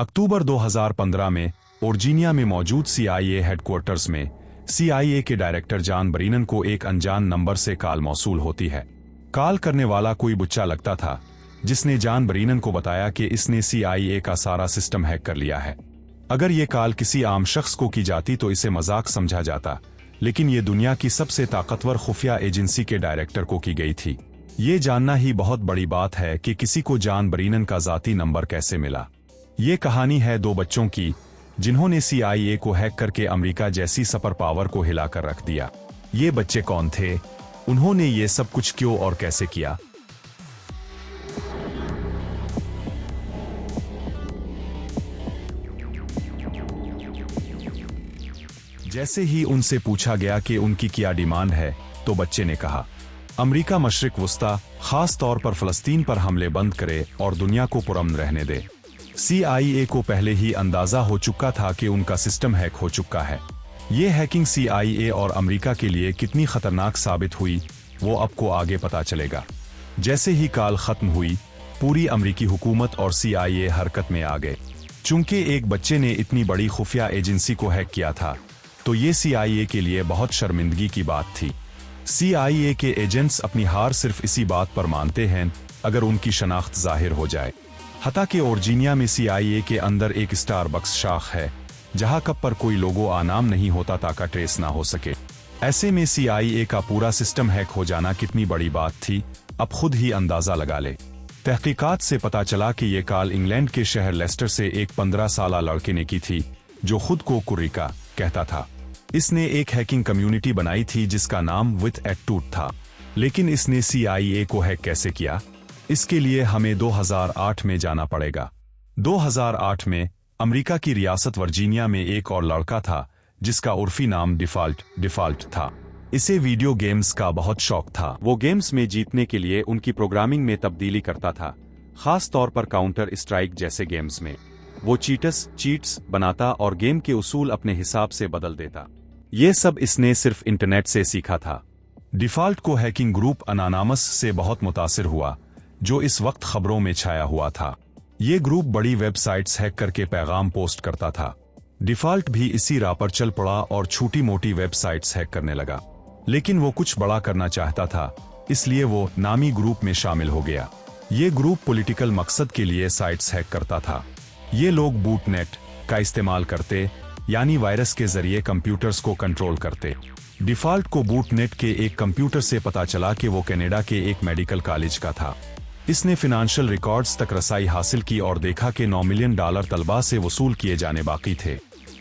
अक्टूबर 2015 में वर्जीनिया में मौजूद CIA हेडक्वार्टर्स में CIA के डायरेक्टर जॉन ब्रेनन को एक अनजान नंबर से कॉल मौसूल होती है। कॉल करने वाला कोई बुच्चा लगता था, जिसने जॉन ब्रेनन को बताया कि इसने CIA का सारा सिस्टम हैक कर लिया है। अगर ये कॉल किसी आम शख्स को की जाती तो इसे मजाक समझा जाता, लेकिन ये दुनिया की सबसे ताकतवर खुफिया एजेंसी के डायरेक्टर को की गई थी। ये जानना ही बहुत बड़ी बात है कि किसी को जॉन ब्रेनन का जाती नंबर कैसे मिला। ये कहानी है दो बच्चों की, जिन्होंने CIA को हैक करके अमेरिका जैसी सुपर पावर को हिलाकर रख दिया। ये बच्चे कौन थे? उन्होंने ये सब कुछ क्यों और कैसे किया? जैसे ही उनसे पूछा गया कि उनकी क्या डिमांड है, तो बच्चे ने कहा, अमेरिका मशरिक वस्ता, खास तौर पर फलस्तीन पर हमले बंद करे और दुनिया को पुरअमन रहने दे। CIA को पहले ही अंदाजा हो चुका था कि उनका सिस्टम हैक हो चुका है। ये हैकिंग CIA और अमेरिका के लिए कितनी खतरनाक साबित हुई, वो आपको आगे पता चलेगा। जैसे ही कॉल खत्म हुई, पूरी अमेरिकी हुकूमत और CIA हरकत में आ गए। चूंकि एक बच्चे ने इतनी बड़ी खुफिया एजेंसी को हैक किया था, तो ये CIA के लिए बहुत शर्मिंदगी की बात थी। CIA के एजेंट्स अपनी हार सिर्फ इसी बात पर मानते हैं अगर उनकी शनाख्त जाहिर हो जाए। हता कि वर्जीनिया में CIA के अंदर एक स्टारबक्स शाख है, जहां कब पर कोई लोगो आनाम नहीं होता ताकि ट्रेस ना हो सके। ऐसे में CIA का पूरा सिस्टम हैक हो जाना कितनी बड़ी बात थी, अब खुद ही अंदाजा लगा ले। तहकीकात से पता चला कि ये कॉल इंग्लैंड के शहर लेस्टर से एक 15 साला लड़के ने की थी, जो खुद को कुरिका कहता था। इसने एक हैकिंग कम्युनिटी बनाई थी जिसका नाम विथ एट्यूड था। लेकिन इसने CIA को हैक कैसे किया? इसके लिए हमें 2008 में जाना पड़ेगा। 2008 में अमेरिका की रियासत वर्जीनिया में एक और लड़का था, जिसका उर्फी नाम डिफॉल्ट था। इसे वीडियो गेम्स का बहुत शौक था। वो गेम्स में जीतने के लिए उनकी प्रोग्रामिंग में तब्दीली करता था, खास तौर पर काउंटर स्ट्राइक जैसे गेम्स में। वो चीट्स बनाता और गेम के उसूल अपने हिसाब से बदल देता। ये सब इसने सिर्फ इंटरनेट से सीखा था। डिफॉल्ट को हैकिंग ग्रुप अनानामस से बहुत मुतासिर हुआ, जो इस वक्त खबरों में छाया हुआ था। ये ग्रुप बड़ी वेबसाइट्स हैक करके पैगाम पोस्ट करता था। डिफॉल्ट भी इसी राह पर चल पड़ा और छोटी मोटी वेबसाइट्स हैक करने लगा। लेकिन वो कुछ बड़ा करना चाहता था, इसलिए वो नामी ग्रुप में शामिल हो गया। ये ग्रुप पॉलिटिकल मकसद के लिए साइट्स हैक करता था। ये लोग बूटनेट का इस्तेमाल करते, यानी वायरस के जरिए कंप्यूटर्स को कंट्रोल करते। डिफॉल्ट को बूटनेट के एक कंप्यूटर से पता चला कि वो कनाडा के एक मेडिकल कॉलेज का था। इसने फिनेंशियल रिकॉर्ड्स तक रसाई हासिल की और देखा कि $9 मिलियन तलबा से वसूल किए जाने बाकी थे।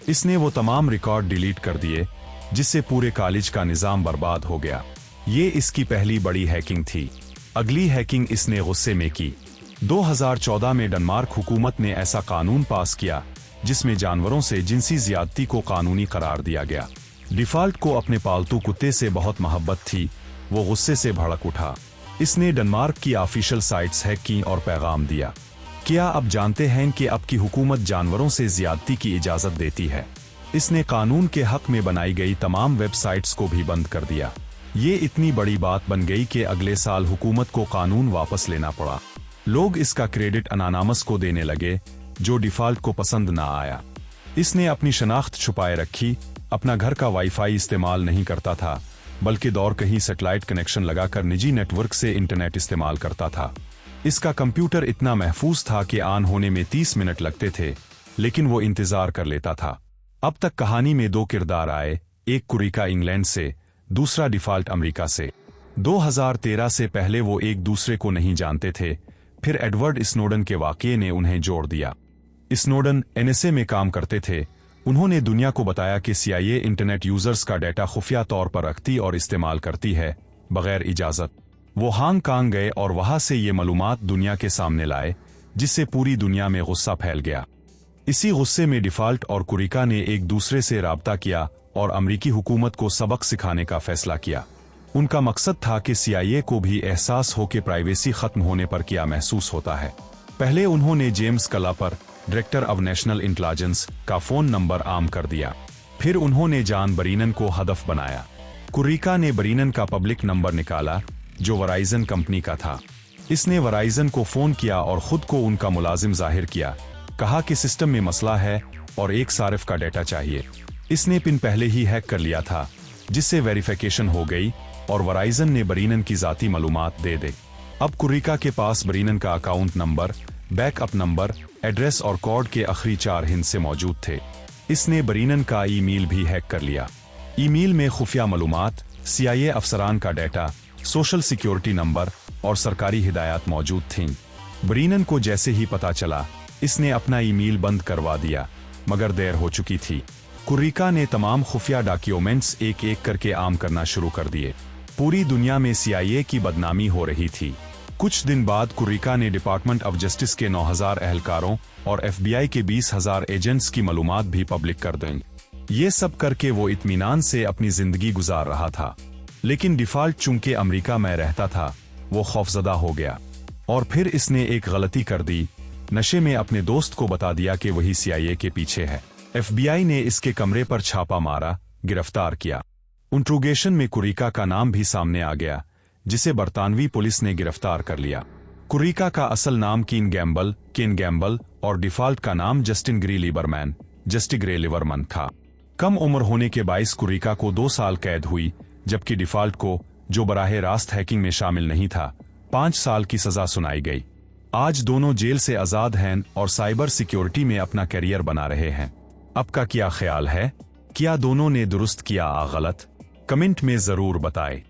इसने वो तमाम रिकॉर्ड डिलीट कर दिए, जिससे पूरे कॉलेज का निजाम बर्बाद हो गया। ये इसकी पहली बड़ी हैकिंग थी। अगली हैकिंग इसने गुस्से में की। 2014 में डेनमार्क हुकूमत ने ऐसा कानून पास किया जिसमें जानवरों से जिनसी ज्यादती को कानूनी करार दिया गया। डिफॉल्ट को अपने पालतू कुत्ते से बहुत मोहब्बत थी। वो गुस्से से भड़क उठा। इसने डेनमार्क की ऑफिशियल साइट्स हैक की और पैगाम दिया। क्या आप जानते हैं कि अब की हुकूमत जानवरों से ज्यादती की इजाजत देती है? इसने कानून के हक में बनाई गई तमाम वेबसाइट्स को भी बंद कर दिया। ये इतनी बड़ी बात बन गई कि अगले साल हुकूमत को कानून वापस लेना पड़ा। लोग इसका क्रेडिट अनानामस को देने लगे, जो डिफॉल्ट को पसंद ना आया। इसने अपनी शनाख्त छुपाए रखी, अपना घर का वाईफाई इस्तेमाल नहीं करता था, बल्कि दौर कहीं सैटेलाइट कनेक्शन लगाकर निजी नेटवर्क से इंटरनेट इस्तेमाल करता था। इसका कंप्यूटर इतना महफूज था कि ऑन होने में 30 मिनट लगते थे, लेकिन वो इंतजार कर लेता था। अब तक कहानी में 2 किरदार आए, एक कुरिका इंग्लैंड से, दूसरा डिफॉल्ट अमेरिका से। 2013 से पहले वो एक दूसरे को नहीं जानते थे। फिर एडवर्ड स्नोडन के वाक़ये ने उन्हें जोड़ दिया। स्नोडन NSA में काम करते थे। उन्होंने दुनिया को बताया कि CIA इंटरनेट यूजर्स का डेटा खुफिया तौर पर रखती और इस्तेमाल करती है, बगैर इजाजत। वो हांगकांग गए और वहां से ये मालूमात दुनिया के सामने लाए, जिससे पूरी दुनिया में गुस्सा फैल गया। इसी गुस्से में डिफॉल्ट और कुरिका ने एक दूसरे से राब्ता किया और अमेरिकी हुकूमत को सबक सिखाने का फैसला किया। उनका मकसद था कि CIA को भी एहसास हो कि प्राइवेसी खत्म होने पर क्या महसूस होता है। पहले उन्होंने James Clapper, director of national intelligence, का फोन नंबर आम कर दिया। फिर उन्होंने जॉन ब्रेनन को हदफ बनाया। कुरिका ने ब्रेनन का पब्लिक नंबर निकाला, जो वराइजन कंपनी का था। इसने वराइजन को फोन किया और खुद को उनका मुलाजिम जाहिर किया, कहा कि सिस्टम में मसला है और एक सारिफ का डेटा चाहिए। इसने पिन पहले ही हैक कर लिया था, जिससे वेरिफिकेशन हो गई और वराइजन ने बरीनन की जाती मालूमात दे दी। अब कुर्रिका के पास बरीनन का account number, backup number, address और कोड के आखिरी 4 हिस्से मौजूद थे। इसने बरीनन का ईमेल भी हैक कर लिया। ईमेल में खुफिया मालूमात, CIA अफसरान का डेटा, सोशल सिक्योरिटी नंबर और सरकारी हिदायत मौजूद थीं। बरीनन को जैसे ही पता चला, इसने अपना ईमेल बंद करवा दिया, मगर देर हो चुकी थी। कुर्रिका ने तमाम खुफिया डॉक्यूमेंट्स एक एक करके आम करना शुरू कर दिए। पूरी दुनिया में CIA की बदनामी हो रही थी। कुछ दिन बाद कुर्रिका ने डिपार्टमेंट ऑफ जस्टिस के 9000 एहलकारों और FBI के 20,000 एजेंट्स की मालूमात भी पब्लिक कर दी। ये सब करके वो इत्मीनान से अपनी जिंदगी गुजार रहा था, लेकिन डिफॉल्ट चूंकि अमेरिका में रहता था, वो खौफजदा हो गया और फिर इसने एक गलती कर दी। नशे में अपने दोस्त को बता दिया कि वही CIA के पीछे है। FBI ने इसके कमरे पर छापा मारा, गिरफ्तार किया। इंट्रोगेशन में कुर्रिका का नाम भी सामने आ गया, जिसे बरतानवी पुलिस ने गिरफ्तार कर लिया। कुर्रिका का असल नाम केन गैम्बल और डिफॉल्ट का नाम जस्टिन ग्रे लिबरमन था। कम उम्र होने के बाइस कुर्रिका को 2 साल कैद हुई, जबकि डिफॉल्ट को, जो बराह रास्त हैकिंग में शामिल नहीं था, 5 साल की सजा सुनाई गई। आज दोनों जेल से आजाद हैं और साइबर सिक्योरिटी में अपना करियर बना रहे हैं। आपका क्या ख्याल है? क्या दोनों ने दुरुस्त किया या गलत? कमेंट में जरूर बताएं।